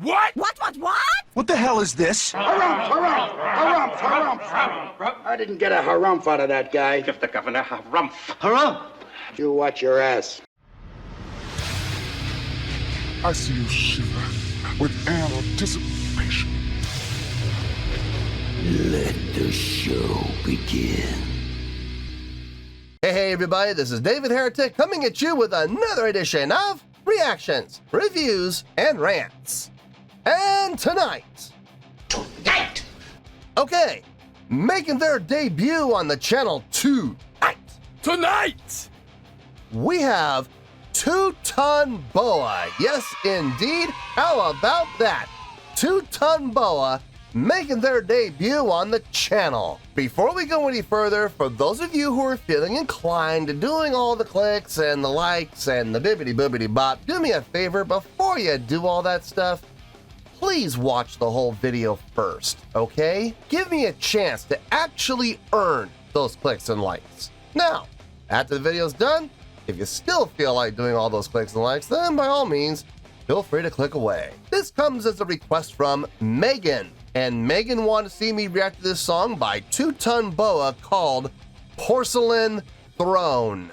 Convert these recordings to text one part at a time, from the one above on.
What? What? What the hell is this? Harumph. I didn't get a harumph out of that guy. Give the governor harumph. Harumph? You watch your ass. I see you shiver with anticipation. Let the show begin. Hey everybody, this is David Heretic coming at you with another edition of Reactions, Reviews, and Rants. And tonight, okay, making their debut on the channel tonight, we have Two Ton Boa. Yes, indeed. How about that? Two Ton Boa making their debut on the channel. Before we go any further, for those of you who are feeling inclined to doing all the clicks and the likes and the bibbity bop, do me a favor before you do all that stuff. Please watch the whole video first, okay? Give me a chance to actually earn those clicks and likes. Now, after the video's done, if you still feel like doing all those clicks and likes, then by all means, feel free to click away. This comes as a request from Megan, and Megan wanted to see me react to this song by Two Ton Boa called Porcelain Throne.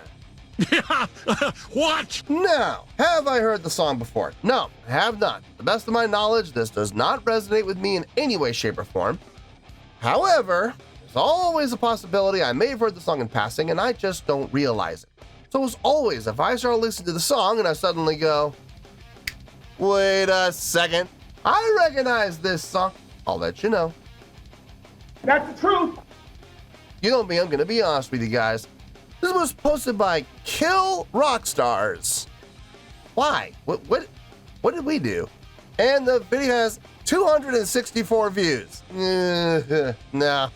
What? Now, have I heard the song before? No, I have not. To the best of my knowledge, this does not resonate with me in any way, shape, or form. However, there's always a possibility I may have heard the song in passing and I just don't realize it. So as always, if I start listening to the song and I suddenly go, wait a second, I recognize this song, I'll let you know. That's the truth. You know me, I'm gonna be honest with you guys. This was posted by Kill Rockstars. Why? What did we do? And the video has 264 views. No, not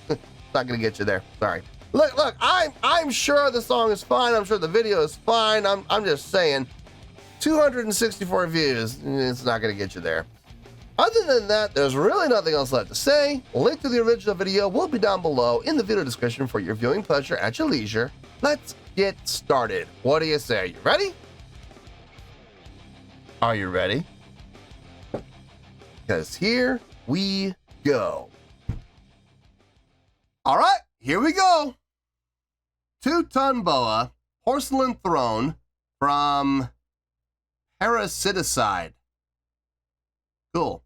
gonna get you there. Sorry. Look, I'm sure the song is fine. I'm sure the video is fine. I'm just saying, 264 views. It's not gonna get you there. Other than that, there's really nothing else left to say. A link to the original video will be down below in the video description for your viewing pleasure at your leisure. Let's get started. What do you say? Are you ready? Are you ready? Because here we go. All right, here we go. Two Ton Boa, Porcelain Throne from Heretic. Cool.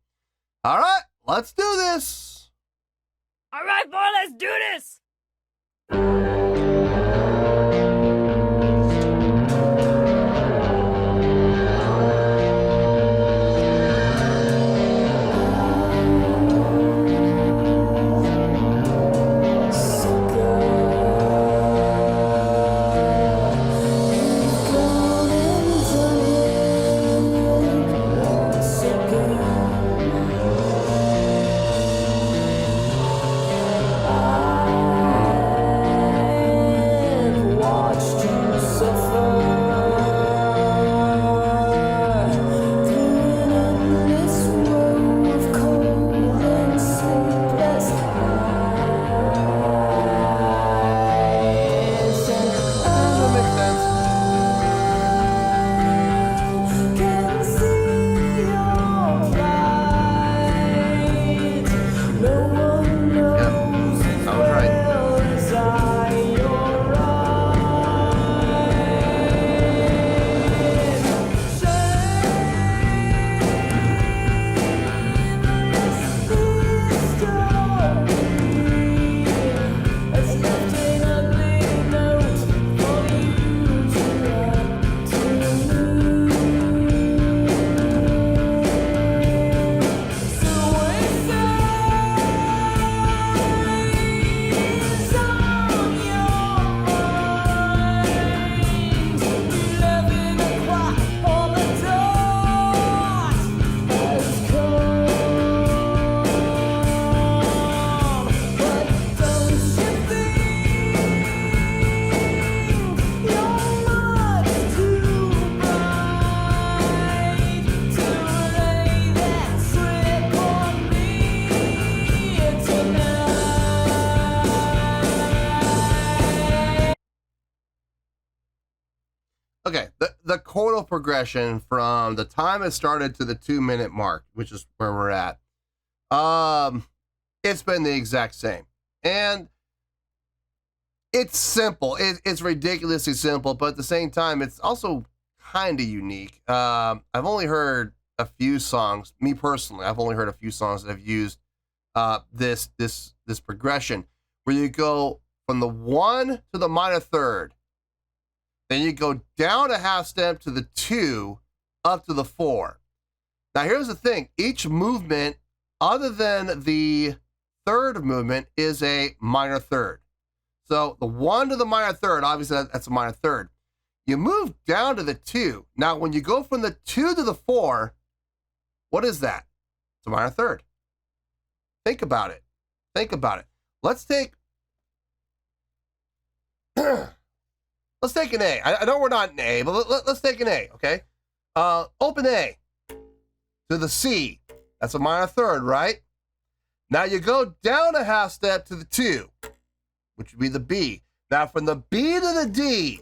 All right, let's do this. All right, boy, let's do this. progression from the time it started to the 2-minute mark, which is where we're at, it's been the exact same. And it's simple. It's ridiculously simple, but at the same time, it's also kind of unique. I've only heard a few songs, me personally, I've only heard a few songs that have used this progression, where you go from the 1 to the minor third, then you go down a half step to the 2, up to the 4. Now here's the thing, each movement, other than the third movement, is a minor third. So the 1 to the minor third, obviously that's a minor third. You move down to the 2. Now when you go from the 2 to the 4, what is that? It's a minor third. Think about it. Think about it. Let's take let's take an A. I know we're not an A, but let's take an A, okay? Open A to the C. That's a minor third, right? Now you go down a half step to the 2, which would be the B. Now from the B to the D,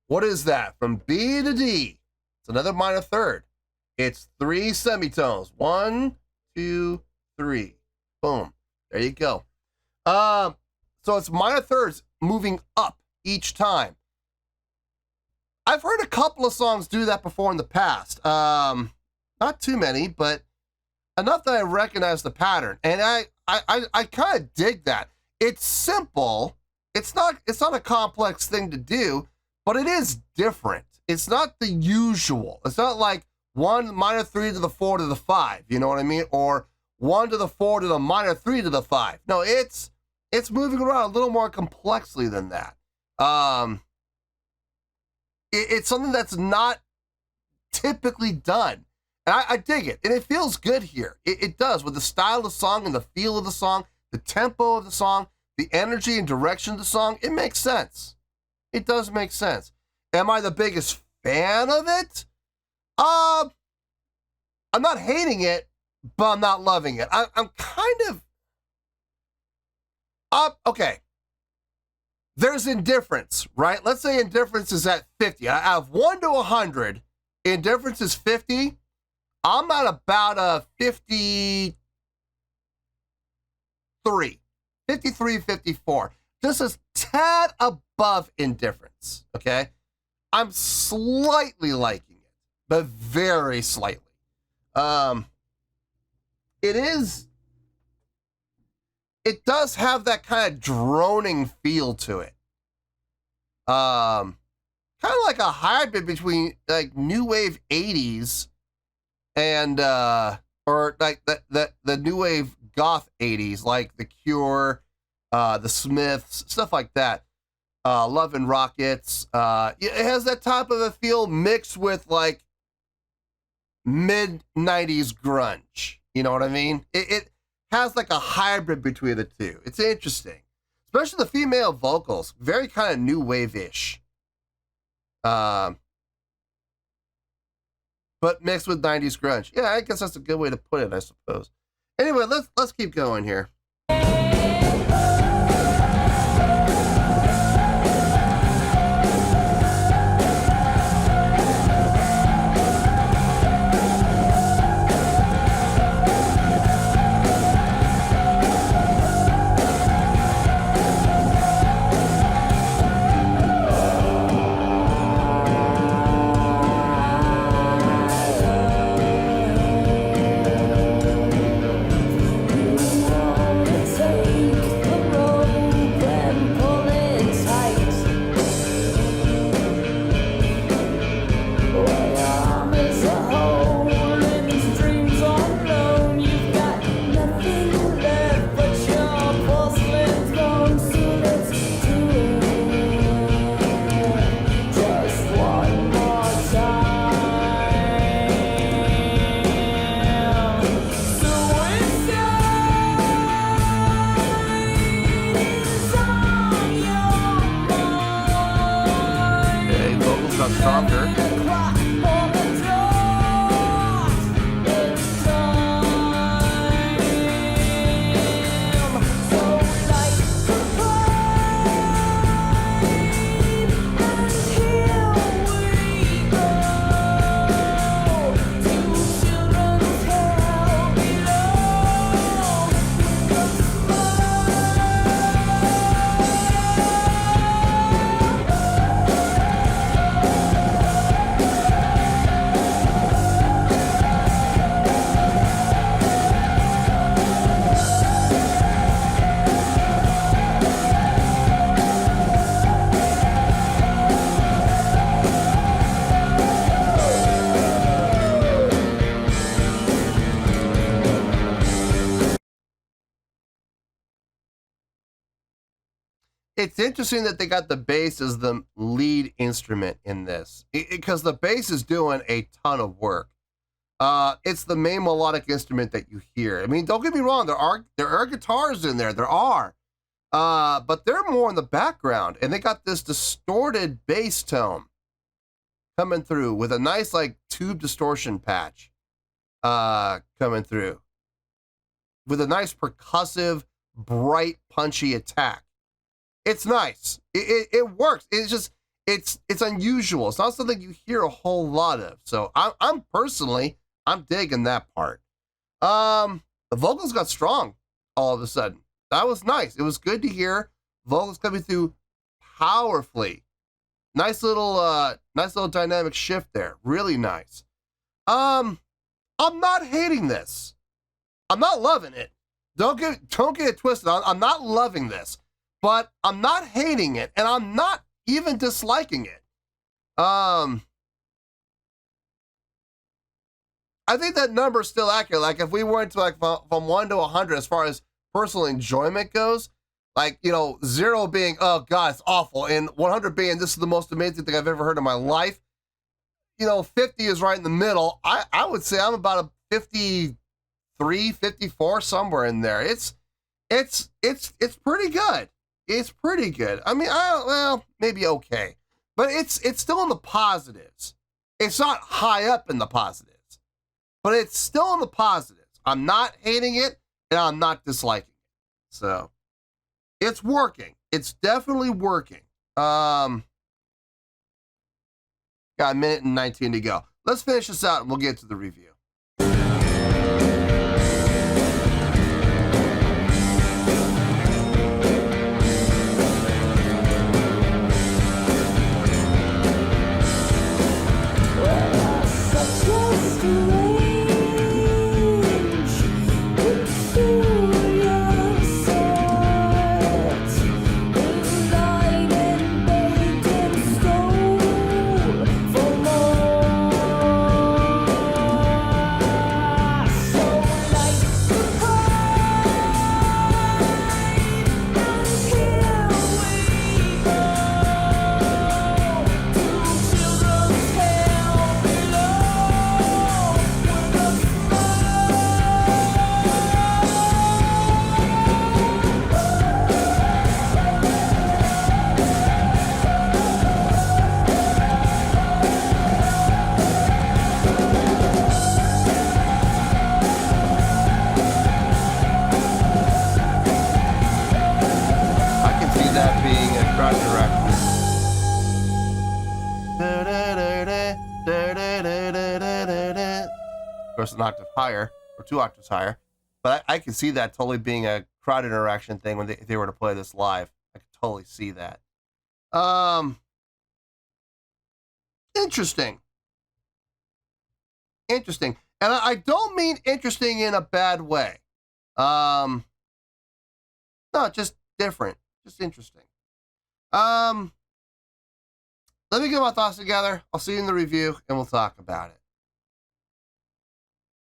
what is that? From B to D, it's another minor third. It's 3 semitones. 1, 2, 3. Boom. There you go. So it's minor thirds moving up each time. I've heard a couple of songs do that before in the past. Not too many, but enough that I recognize the pattern. And I kind of dig that. It's simple. It's not a complex thing to do, but it is different. It's not the usual. It's not like 1 minor 3 to the 4 to the 5. You know what I mean? Or 1 to the 4 to the minor 3 to the 5. No, it's moving around a little more complexly than that. It's something that's not typically done. And I dig it. And it feels good here. It does, with the style of the song and the feel of the song, the tempo of the song, the energy and direction of the song. It makes sense. It does make sense. Am I the biggest fan of it? I'm not hating it, but I'm not loving it. I'm kind of... okay. There's indifference, right? Let's say indifference is at 50. Out of 1 to 100, indifference is 50. I'm at about a 53. 53, 54. Just a tad above indifference, okay? I'm slightly liking it, but very slightly. It does have that kind of droning feel to it. Kind of like a hybrid between like new wave 80s and or like the new wave goth 80s, like The Cure, the Smiths, stuff like that. Love and Rockets. It has that type of a feel mixed with like mid 90s grunge. You know what I mean? It has like a hybrid between the two. It's interesting, especially the female vocals, very kind of new wave-ish, but mixed with 90s grunge. Yeah, I guess that's a good way to put it, I suppose. Anyway, let's keep going here. It's interesting that they got the bass as the lead instrument in this, because the bass is doing a ton of work. It's the main melodic instrument that you hear. I mean, don't get me wrong, there are guitars in there. There are. But they're more in the background, and they got this distorted bass tone coming through with a nice like tube distortion patch coming through with a nice percussive, bright, punchy attack. It's nice. It works. It's just it's unusual. It's not something you hear a whole lot of. So I'm personally digging that part. The vocals got strong all of a sudden. That was nice. It was good to hear vocals coming through powerfully. Nice little dynamic shift there. Really nice. I'm not hating this. I'm not loving it. Don't get it twisted. I'm not loving this, but I'm not hating it, and I'm not even disliking it. I think that number is still accurate. Like if we went to like from 1 to 100 as far as personal enjoyment goes, like, you know, 0 being, oh God, it's awful, and 100 being, this is the most amazing thing I've ever heard in my life. You know, 50 is right in the middle. I would say I'm about a 53, 54, somewhere in there. It's pretty good. It's pretty good. I mean, well, maybe okay, but it's still in the positives. It's not high up in the positives, but it's still in the positives. I'm not hating it, and I'm not disliking it. So it's working. It's definitely working. Got a minute and 19 to go. Let's finish this out and we'll get to the review. An octave higher or 2 octaves higher, but I can see that totally being a crowd interaction thing when they were to play this live. I could totally see that. Interesting, and I don't mean interesting in a bad way. No, just different, just interesting. Let me get my thoughts together. I'll see you in the review and we'll talk about it.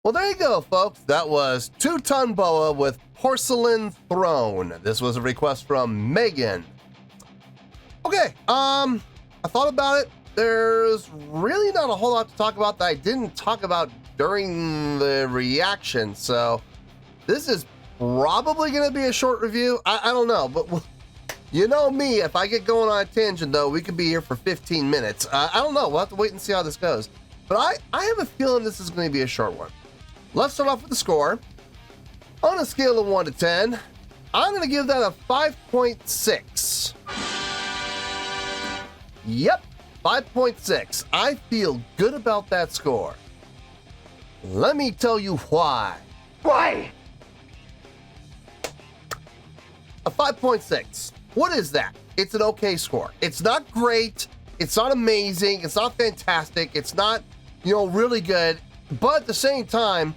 Well, there you go, folks. That was Two Ton Boa with Porcelain Throne. This was a request from Megan. Okay, I thought about it. There's really not a whole lot to talk about that I didn't talk about during the reaction, so this is probably going to be a short review. I don't know, but you know me, if I get going on a tangent, though, we could be here for 15 minutes. I don't know. We'll have to wait and see how this goes. But I have a feeling this is going to be a short one. Let's start off with the score. On a scale of 1 to 10, I'm going to give that a 5.6. Yep, 5.6. I feel good about that score. Let me tell you why. Why? A 5.6. What is that? It's an okay score. It's not great. It's not amazing. It's not fantastic. It's not, really good. But at the same time,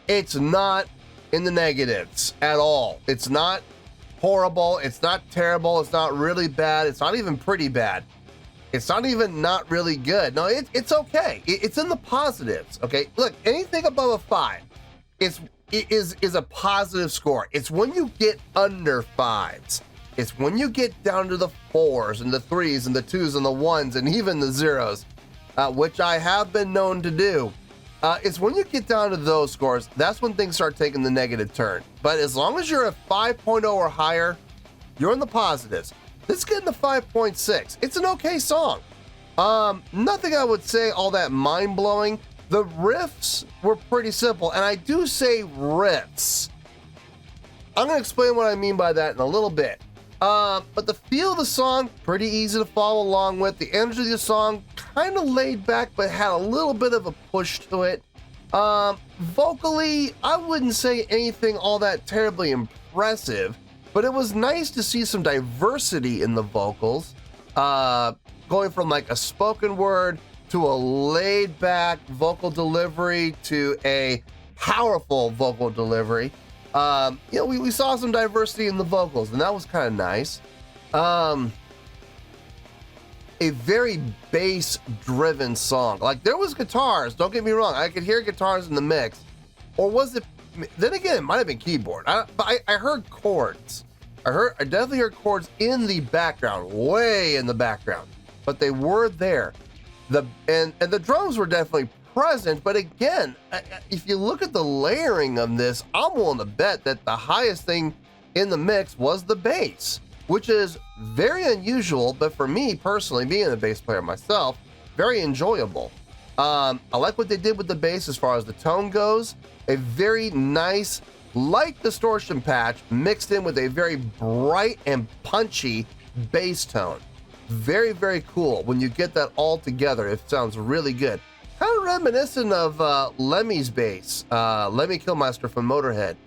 it's not in the negatives at all. It's not horrible. It's not terrible. It's not really bad. It's not even pretty bad. It's not even not really good. No, it's okay. It's in the positives. Okay, look, anything above a 5 is a positive score. It's when you get under 5s It's when you get down to the 4s and the 3s and the 2s and the 1s and even the 0s, which I have been known to do. It's when you get down to those scores, that's when things start taking the negative turn. But as long as you're a 5.0 or higher, you're in the positives. This is getting a 5.6. It's an okay song. Nothing I would say all that mind-blowing. The riffs were pretty simple, and I do say riffs. I'm going to explain what I mean by that in a little bit. But the feel of the song, pretty easy to follow along with. The energy of the song, kind of laid back, but had a little bit of a push to it. Vocally, I wouldn't say anything all that terribly impressive, but it was nice to see some diversity in the vocals. Going from like a spoken word to a laid back vocal delivery to a powerful vocal delivery. We saw some diversity in the vocals, and that was kind of nice. A very bass-driven song. Like, there was guitars, don't get me wrong. I could hear guitars in the mix. Or was it... Then again, it might have been keyboard. But I heard chords. I definitely heard chords in the background, way in the background. But they were there. And the drums were definitely present, but again, if you look at the layering of this, I'm willing to bet that the highest thing in the mix was the bass, which is very unusual, but for me personally, being a bass player myself, very enjoyable. I like what they did with the bass as far as the tone goes. A very nice, light distortion patch mixed in with a very bright and punchy bass tone. Very, very cool. When you get that all together, it sounds really good. Kind of reminiscent of Lemmy's bass, Lemmy Kilmister from Motorhead.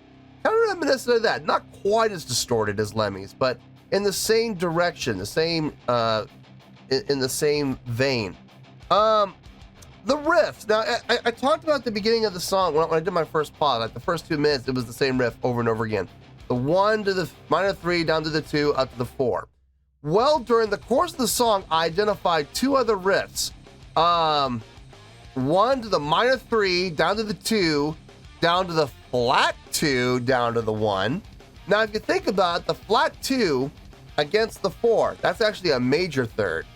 Kind of reminiscent of that. Not quite as distorted as Lemmy's, but in the same direction, in the same vein. The riffs. Now, I talked about the beginning of the song when I did my first pause. Like the first 2 minutes, it was the same riff over and over again. The 1 to the minor 3, down to the 2, up to the 4. Well, during the course of the song, I identified 2 other riffs. 1 to the minor 3, down to the 2, down to the flat 2, down to the 1. Now, if you think about it, the flat 2 against the 4, that's actually a major third.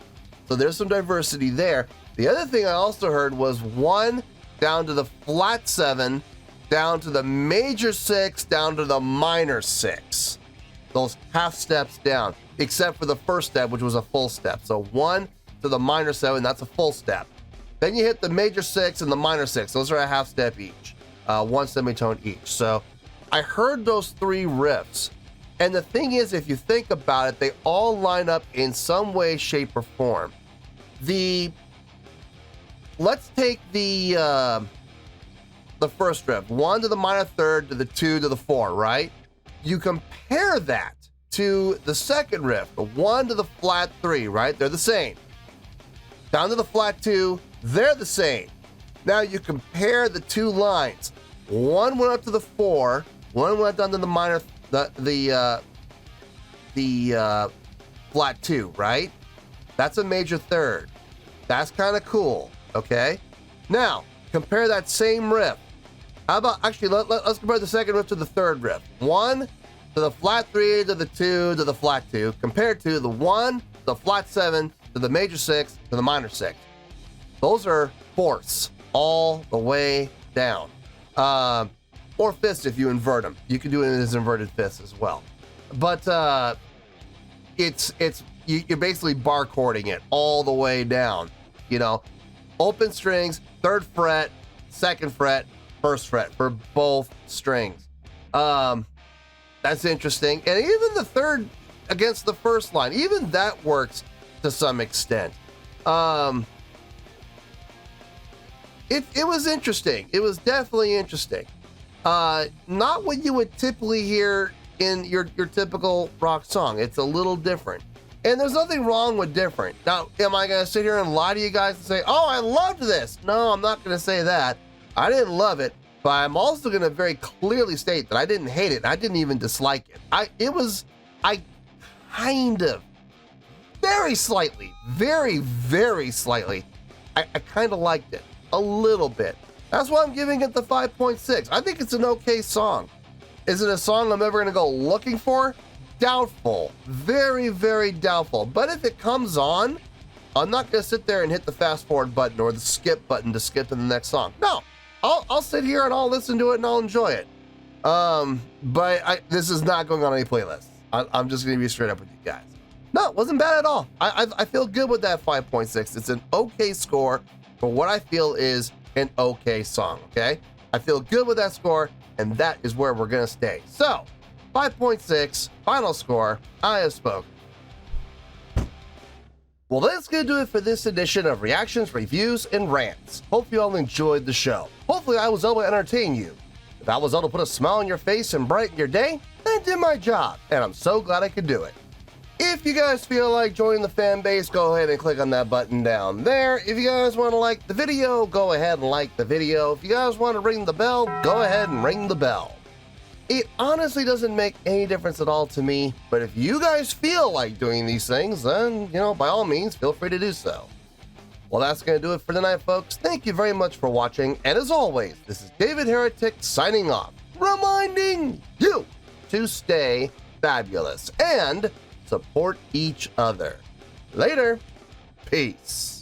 So there's some diversity there. The other thing I also heard was 1 down to the flat 7, down to the major 6, down to the minor 6. Those half steps down, except for the first step, which was a full step. So 1 to the minor 7, that's a full step. Then you hit the major 6 and the minor 6. Those are a half step each, 1 semitone each. So I heard those 3 riffs. And the thing is, if you think about it, they all line up in some way, shape, or form. Let's take the first riff, 1 to the minor 3rd to the 2 to the 4, right? You compare that to the second riff, the 1 to the flat 3, right? They're the same. Down to the flat 2, they're the same. Now you compare the 2 lines. 1 went up to the 4, 1 went down to the minor, the flat 2, right? That's a major 3rd. That's kind of cool, okay? Now, compare that same riff. How about, actually, let's compare the second riff to the 3rd riff. 1 to the flat 3 to the 2 to the flat 2, compared to the 1 to the flat 7 to the major 6 to the minor 6. Those are fourths all the way down. Or fifths if you invert them. You can do it as inverted fifths as well. But you're basically bar chording it all the way down. You know, open strings, 3rd fret, 2nd fret, 1st fret for both strings. That's interesting. And even the 3rd against the 1st line, even that works to some extent. It was interesting. It was definitely interesting. Not what you would typically hear in your typical rock song. It's a little different. And there's nothing wrong with different. Now, am I going to sit here and lie to you guys and say, oh, I loved this? No, I'm not going to say that. I didn't love it, but I'm also going to very clearly state that I didn't hate it. I didn't even dislike it. I kind of, very slightly, very, very slightly, I kind of liked it a little bit. That's why I'm giving it the 5.6. I think it's an okay song. Is it a song I'm ever going to go looking for? doubtful. Very, very doubtful. But if it comes on, I'm not going to sit there and hit the fast forward button or the skip button to skip to the next song. No, I'll sit here and I'll listen to it and I'll enjoy it. But this is not going on any playlist. I'm just going to be straight up with you guys. No, it wasn't bad at all. I feel good with that 5.6. It's an okay score for what I feel is an okay song, okay? I feel good with that score, and that is where we're going to stay. So, 5.6, final score, I have spoken. Well, that's going to do it for this edition of Reactions, Reviews, and Rants. Hope you all enjoyed the show. Hopefully I was able to entertain you. If I was able to put a smile on your face and brighten your day, then I did my job, and I'm so glad I could do it. If you guys feel like joining the fan base, go ahead and click on that button down there. If you guys want to like the video, go ahead and like the video. If you guys want to ring the bell, go ahead and ring the bell. It honestly doesn't make any difference at all to me, but if you guys feel like doing these things, then, by all means, feel free to do so. Well, that's going to do it for tonight, folks. Thank you very much for watching, and as always, this is David Heretic signing off, reminding you to stay fabulous and support each other. Later. Peace.